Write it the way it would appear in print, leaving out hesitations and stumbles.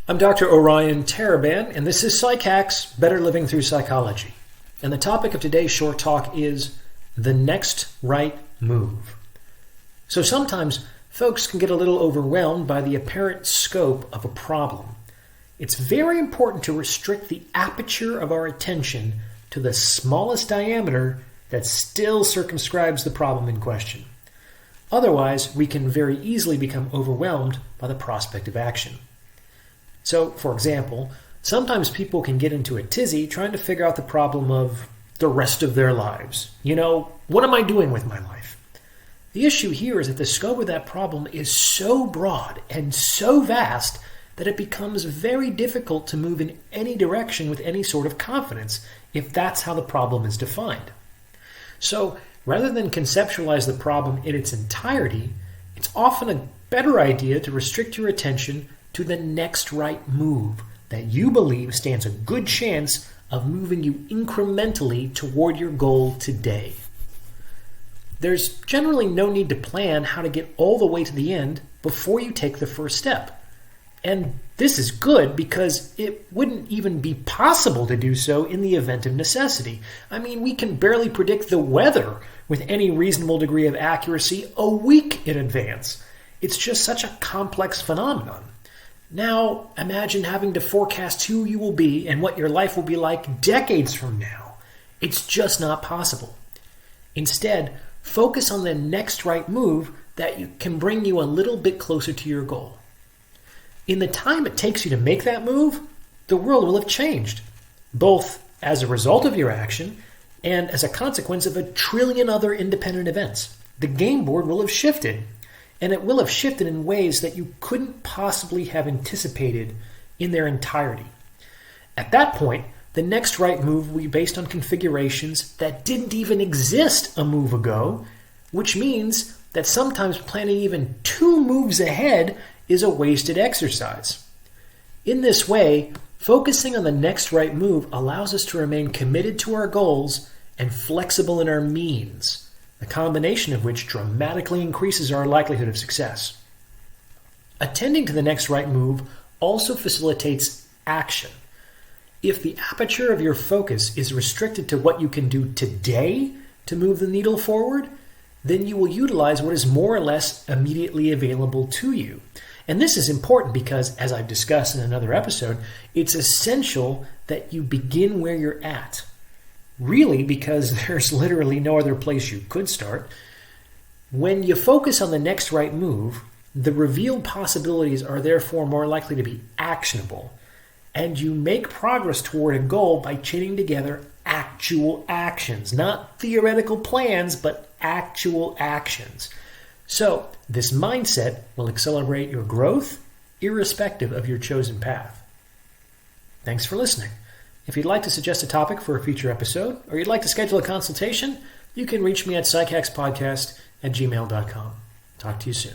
I'm Dr. Orion Taraban, and this is Psychacks, Better Living Through Psychology. And the topic of today's short talk is the next right move. So sometimes folks can get a little overwhelmed by the apparent scope of a problem. It's very important to restrict the aperture of our attention to the smallest diameter that still circumscribes the problem in question. Otherwise, we can very easily become overwhelmed by the prospect of action. So, for example, sometimes people can get into a tizzy trying to figure out the problem of the rest of their lives. What am I doing with my life? The issue here is that the scope of that problem is so broad and so vast that it becomes very difficult to move in any direction with any sort of confidence if that's how the problem is defined. So, rather than conceptualize the problem in its entirety, it's often a better idea to restrict your attention to the next right move that you believe stands a good chance of moving you incrementally toward your goal today. There's generally no need to plan how to get all the way to the end before you take the first step. And this is good because it wouldn't even be possible to do so in the event of necessity. We can barely predict the weather with any reasonable degree of accuracy a week in advance. It's just such a complex phenomenon. Now, imagine having to forecast who you will be and what your life will be like decades from now. It's just not possible. Instead, focus on the next right move that can bring you a little bit closer to your goal. In the time it takes you to make that move, the world will have changed, both as a result of your action and as a consequence of a trillion other independent events. The game board will have shifted. And it will have shifted in ways that you couldn't possibly have anticipated in their entirety. At that point, the next right move will be based on configurations that didn't even exist a move ago, which means that sometimes planning even 2 moves ahead is a wasted exercise. In this way, focusing on the next right move allows us to remain committed to our goals and flexible in our means, the combination of which dramatically increases our likelihood of success. Attending to the next right move also facilitates action. If the aperture of your focus is restricted to what you can do today to move the needle forward, then you will utilize what is more or less immediately available to you. And this is important because, as I've discussed in another episode, it's essential that you begin where you're at. Really, because there's literally no other place you could start. When you focus on the next right move, the revealed possibilities are therefore more likely to be actionable, and you make progress toward a goal by chaining together actual actions, not theoretical plans, but actual actions. So, this mindset will accelerate your growth irrespective of your chosen path. Thanks for listening. If you'd like to suggest a topic for a future episode, or you'd like to schedule a consultation, you can reach me at psychackspodcast@gmail.com. Talk to you soon.